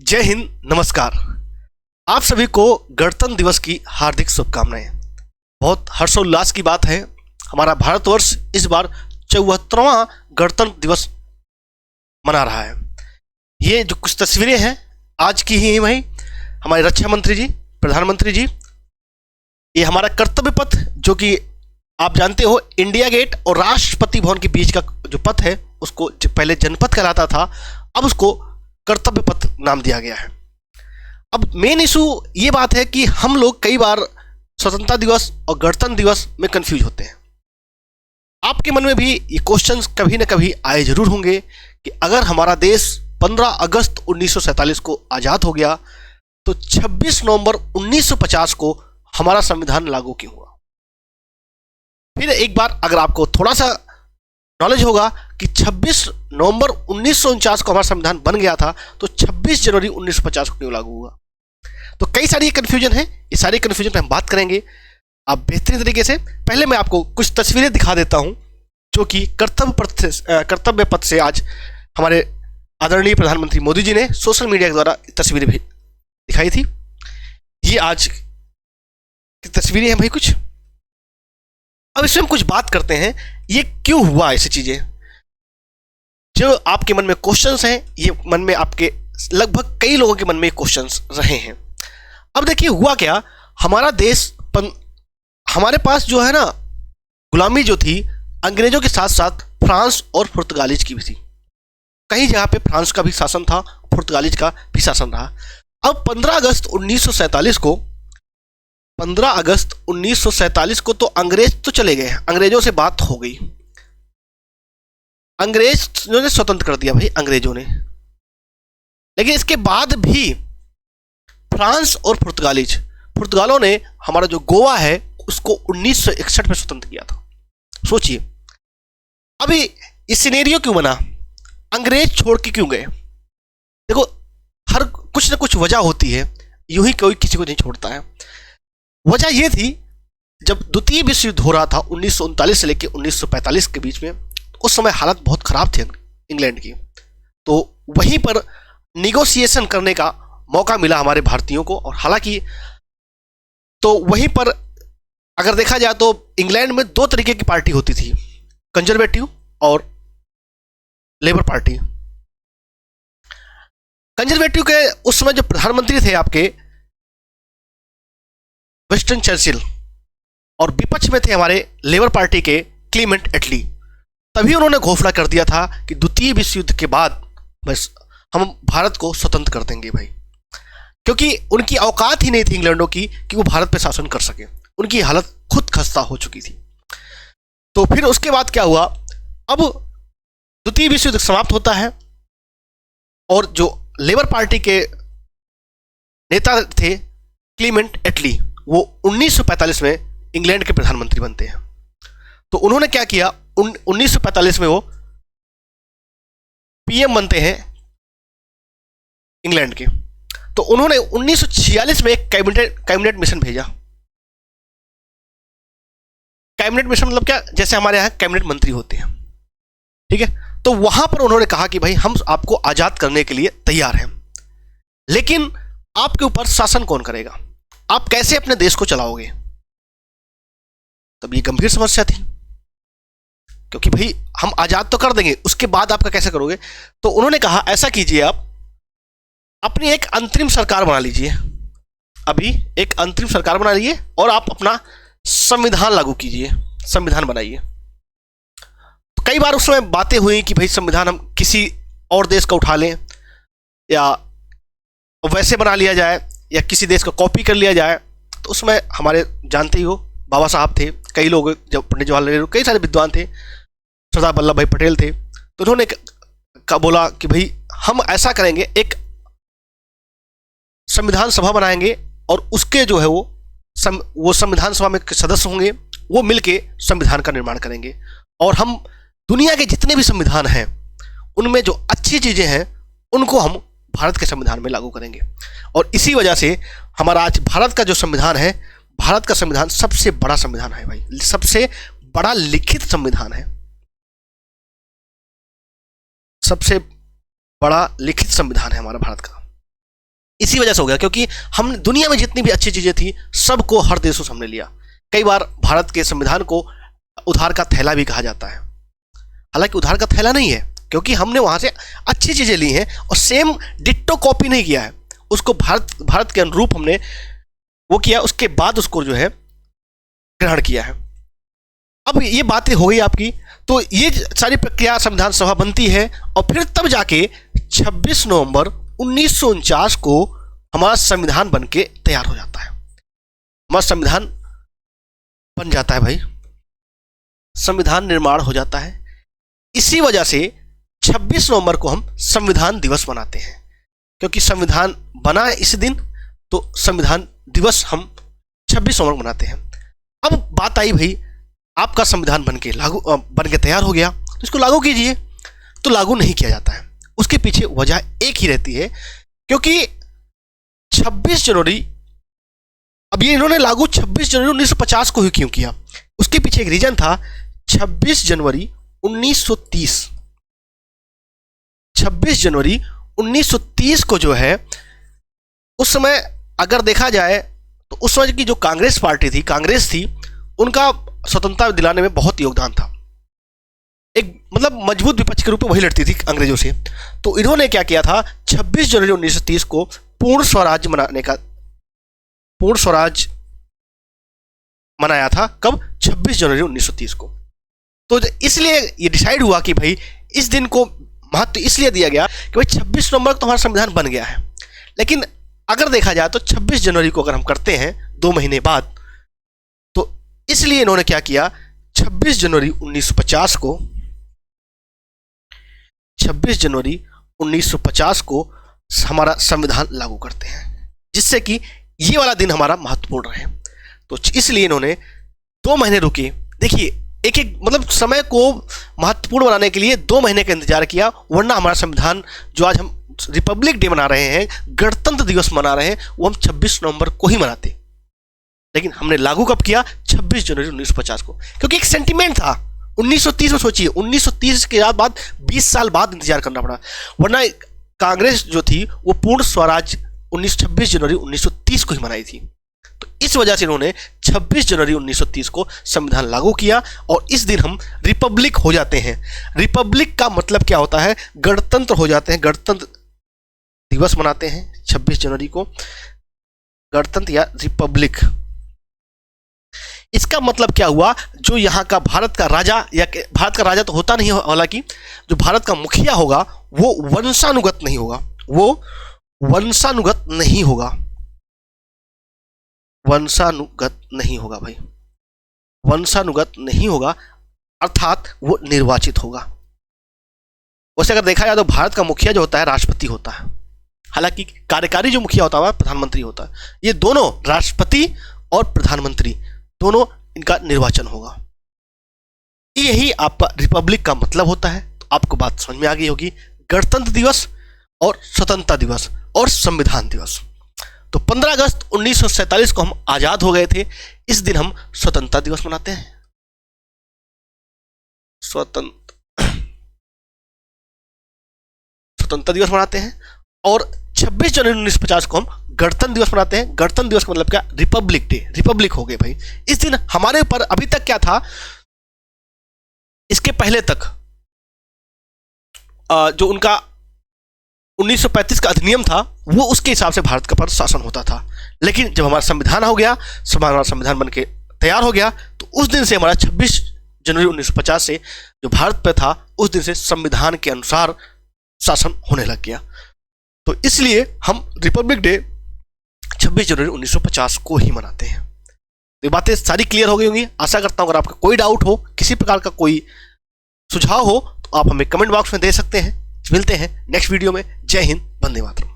जय हिंद, नमस्कार। आप सभी को गणतंत्र दिवस की हार्दिक शुभकामनाएं। बहुत हर्षोल्लास की बात है, हमारा भारतवर्ष इस बार 74वां गणतंत्र दिवस मना रहा है। ये जो कुछ तस्वीरें हैं आज की ही वही हमारे रक्षा मंत्री जी, प्रधानमंत्री जी, ये हमारा कर्तव्य पथ जो कि आप जानते हो इंडिया गेट और राष्ट्रपति भवन के बीच का जो पथ है उसको पहले जनपथ कहलाता था, अब उसको कर्तव्य पथ नाम दिया गया है। अब मेन इशू ये बात है कि हम लोग कई बार स्वतंत्रता दिवस और गणतंत्र दिवस में कंफ्यूज होते हैं। आपके मन में भी ये क्वेश्चंस कभी ना कभी आए जरूर होंगे कि अगर हमारा देश 15 अगस्त 1947 को आज़ाद हो गया तो 26 नवंबर 1950 को हमारा संविधान लागू क्यों हुआ। फिर एक बार अगर आपको थोड़ा सा नॉलेज होगा कि 26 नवंबर 1949 को हमारा संविधान बन गया था तो 26 जनवरी 1950 को क्यों लागू हुआ। तो कई सारी कन्फ्यूजन है, ये सारी कन्फ्यूजन पे हम बात करेंगे आप बेहतरीन तरीके से। पहले मैं आपको कुछ तस्वीरें दिखा देता हूं जो कि कर्तव्य पथ से आज हमारे आदरणीय प्रधानमंत्री मोदी जी ने सोशल मीडिया के द्वारा तस्वीरें भी दिखाई थी। ये आज की तस्वीरें हैं भाई कुछ। अब इसमें हम कुछ बात करते हैं, ये क्यों हुआ ऐसी चीजें। जो आपके मन में क्वेश्चंस हैं, ये मन में आपके लगभग कई लोगों के मन में क्वेश्चंस रहे हैं। अब देखिए हुआ क्या, हमारा देश हमारे पास जो है ना गुलामी जो थी अंग्रेजों के साथ साथ फ्रांस और पुर्तगालीज की भी थी। कई जगह पे फ्रांस का भी शासन था, पुर्तगालीज का भी शासन रहा। अब 15 अगस्त 1947 को तो अंग्रेज तो चले गए, अंग्रेजों से बात हो गई, अंग्रेजों ने स्वतंत्र कर दिया भाई अंग्रेजों ने। लेकिन इसके बाद भी फ्रांस और पुर्तगालों ने हमारा जो गोवा है उसको 1961 में स्वतंत्र किया था। सोचिए अभी इस सिनेरियो क्यों बना, अंग्रेज छोड़ के क्यों गए। देखो हर कुछ ना कुछ वजह होती है, यूं ही कोई किसी को नहीं छोड़ता है। वजह यह थी जब द्वितीय विश्व युद्ध हो रहा था 1939 से लेकर 1945 के बीच में, उस समय हालत बहुत खराब थी इंग्लैंड की, तो वहीं पर निगोशिएशन करने का मौका मिला हमारे भारतीयों को। और हालांकि तो वहीं पर अगर देखा जाए तो इंग्लैंड में दो तरीके की पार्टी होती थी, कंजर्वेटिव और लेबर पार्टी। कंजर्वेटिव के उस समय जो प्रधानमंत्री थे आपके विंस्टन चर्चिल, और विपक्ष में थे हमारे लेबर पार्टी के क्लीमेंट एटली। तभी उन्होंने घोषणा कर दिया था कि द्वितीय विश्व युद्ध के बाद बस हम भारत को स्वतंत्र कर देंगे भाई, क्योंकि उनकी औकात ही नहीं थी इंग्लैंडों की कि वो भारत पे शासन कर सके, उनकी हालत खुद खस्ता हो चुकी थी। तो फिर उसके बाद क्या हुआ, अब द्वितीय विश्व युद्ध समाप्त होता है और जो लेबर पार्टी के नेता थे क्लीमेंट एटली, वो 1945 में इंग्लैंड के प्रधानमंत्री बनते हैं। तो उन्होंने क्या किया, 1945 में वो पीएम बनते हैं इंग्लैंड के। तो उन्होंने 1946 में एक कैबिनेट मिशन भेजा। कैबिनेट मिशन मतलब क्या, जैसे हमारे यहां कैबिनेट मंत्री होते हैं, ठीक है। तो वहां पर उन्होंने कहा कि भाई हम आपको आजाद करने के लिए तैयार हैं, लेकिन आपके ऊपर शासन कौन करेगा, आप कैसे अपने देश को चलाओगे। तब ये गंभीर समस्या थी, क्योंकि भाई हम आजाद तो कर देंगे, उसके बाद आपका कैसे करोगे। तो उन्होंने कहा ऐसा कीजिए, आप अपनी एक अंतरिम सरकार बना लीजिए, अभी एक अंतरिम सरकार बना लीजिए और आप अपना संविधान लागू कीजिए, संविधान बनाइए। तो कई बार उसमें बातें हुई कि भाई संविधान हम किसी और देश का उठा लें या वैसे बना लिया जाए या किसी देश का कॉपी कर लिया जाए। तो उसमें हमारे जानते ही हो बाबा साहब थे, कई लोग, जब पंडित जवाहरलाल नेहरू, कई सारे विद्वान थे, सरदार वल्लभ भाई पटेल थे। तो उन्होंने बोला कि भाई हम ऐसा करेंगे, एक संविधान सभा बनाएंगे और उसके जो है वो संविधान सभा में सदस्य होंगे, वो मिलके संविधान का निर्माण करेंगे और हम दुनिया के जितने भी संविधान हैं उनमें जो अच्छी चीजें हैं उनको हम भारत के संविधान में लागू करेंगे। और इसी वजह से हमारा आज भारत का जो संविधान है, भारत का संविधान सबसे बड़ा संविधान है भाई, सबसे बड़ा लिखित संविधान है, सबसे बड़ा लिखित संविधान है हमारा भारत का। इसी वजह से हो गया, क्योंकि हम दुनिया में जितनी भी अच्छी चीजें थी सबको हर देशों से हमने लिया। कई बार भारत के संविधान को उधार का थैला भी कहा जाता है, हालांकि उधार का थैला नहीं है, क्योंकि हमने वहां से अच्छी चीजें ली हैं और सेम डिट्टो कॉपी नहीं किया है, उसको भारत के अनुरूप हमने वो किया, उसके बाद उसको जो है ग्रहण किया है। अब ये बातें हो गई आपकी, तो ये सारी प्रक्रिया संविधान सभा बनती है और फिर तब जाके 26 नवंबर 1949 को हमारा संविधान बन के तैयार हो जाता है। हमारा संविधान बन जाता है भाई, संविधान निर्माण हो जाता है। इसी वजह से 26 नवंबर को हम संविधान दिवस मनाते हैं, क्योंकि संविधान बना है इस दिन, तो संविधान दिवस हम 26 नवंबर मनाते हैं। अब बात आई भाई, आपका संविधान बन के तैयार हो गया, तो इसको लागू कीजिए। तो लागू नहीं किया जाता है, उसके पीछे वजह एक ही रहती है, क्योंकि 26 जनवरी, अब ये इन्होंने लागू 26 जनवरी 1950 को ही क्यों किया, उसके पीछे एक रीजन था। 26 जनवरी 1930, 26 जनवरी 1930 को जो है, उस समय अगर देखा जाए तो उस समय की जो कांग्रेस पार्टी थी, कांग्रेस थी, उनका स्वतंत्रता दिलाने में बहुत योगदान था। एक मतलब मजबूत विपक्ष के रूप में वही लड़ती थी अंग्रेजों से। तो इन्होंने क्या किया था, 26 जनवरी 1930 को पूर्ण स्वराज मनाया था। कब? 26 जनवरी 1930 को। तो इसलिए ये डिसाइड हुआ कि भाई इस दिन को महत्व इसलिए दिया गया कि भाई 26 नवंबर को तो हमारा संविधान बन गया है, लेकिन अगर देखा जाए तो 26 जनवरी को अगर हम करते हैं 2 महीने बाद, तो इसलिए इन्होंने क्या किया, 26 जनवरी 1950 को 26 जनवरी 1950 को हमारा संविधान लागू करते हैं, जिससे कि ये वाला दिन हमारा महत्वपूर्ण रहे। तो इसलिए इन्होंने 2 महीने रुके। देखिए, एक एक मतलब समय को महत्वपूर्ण बनाने के लिए 2 महीने का इंतजार किया, वरना हमारा संविधान जो आज हम रिपब्लिक डे मना रहे हैं, गणतंत्र दिवस मना रहे हैं, वो हम 26 नवंबर को ही मनाते। लेकिन हमने लागू कब किया? 26 जनवरी 1950 को, क्योंकि एक सेंटिमेंट था। 1930 में सोचिए, 1930 के बाद 20 साल बाद इंतजार करना पड़ा, वरना कांग्रेस जो थी वो पूर्ण स्वराज 26 जनवरी 1930 को ही मनाई थी। तो इस वजह से इन्होंने 26 जनवरी 1930 को संविधान लागू किया और इस दिन हम रिपब्लिक हो जाते हैं। रिपब्लिक का मतलब क्या होता है? गणतंत्र हो जाते हैं। गणतंत्र दिवस मनाते हैं 26 जनवरी को, गणतंत्र या रिपब्लिक। इसका मतलब क्या हुआ? जो यहाँ का भारत का राजा, या भारत का राजा तो होता नहीं, हालांकि जो भारत का मुखिया होगा वो वंशानुगत नहीं होगा, वो वंशानुगत नहीं होगा, वंशानुगत नहीं होगा भाई, वंशानुगत नहीं होगा, अर्थात वो निर्वाचित होगा। वैसे अगर देखा जाए तो भारत का मुखिया जो होता है राष्ट्रपति होता है, हालांकि कार्यकारी जो मुखिया होता है प्रधानमंत्री होता है। ये दोनों, राष्ट्रपति और प्रधानमंत्री, दोनों इनका निर्वाचन होगा। यही आपका रिपब्लिक का मतलब होता है। तो आपको बात समझ में आ गई होगी, गणतंत्र दिवस और स्वतंत्रता दिवस और संविधान दिवस। तो 15 अगस्त 1947 को हम आजाद हो गए थे। इस दिन हम स्वतंत्रता दिवस मनाते हैं, स्वतंत्रता दिवस मनाते हैं। और 26 जनवरी 1950 को हम गणतंत्र दिवस मनाते हैं। गणतंत्र दिवस का मतलब क्या? रिपब्लिक डे, रिपब्लिक हो गए भाई। इस दिन हमारे ऊपर अभी तक क्या था, इसके पहले तक जो उनका 1935 का अधिनियम था, वो उसके हिसाब से भारत का पर शासन होता था। लेकिन जब हमारा संविधान हो गया, हमारा संविधान बन के तैयार हो गया, तो उस दिन से हमारा 26 जनवरी 1950 से जो भारत पे था, उस दिन से संविधान के अनुसार शासन होने लग गया। तो इसलिए हम रिपब्लिक डे 26 जनवरी 1950 को ही मनाते हैं। तो ये बातें सारी क्लियर हो गई होंगी। आशा करता हूँ अगर आपका कोई डाउट हो, किसी प्रकार का कोई सुझाव हो, तो आप हमें कमेंट बॉक्स में दे सकते हैं। मिलते हैं नेक्स्ट वीडियो में। जय हिंद, वंदे मातरम।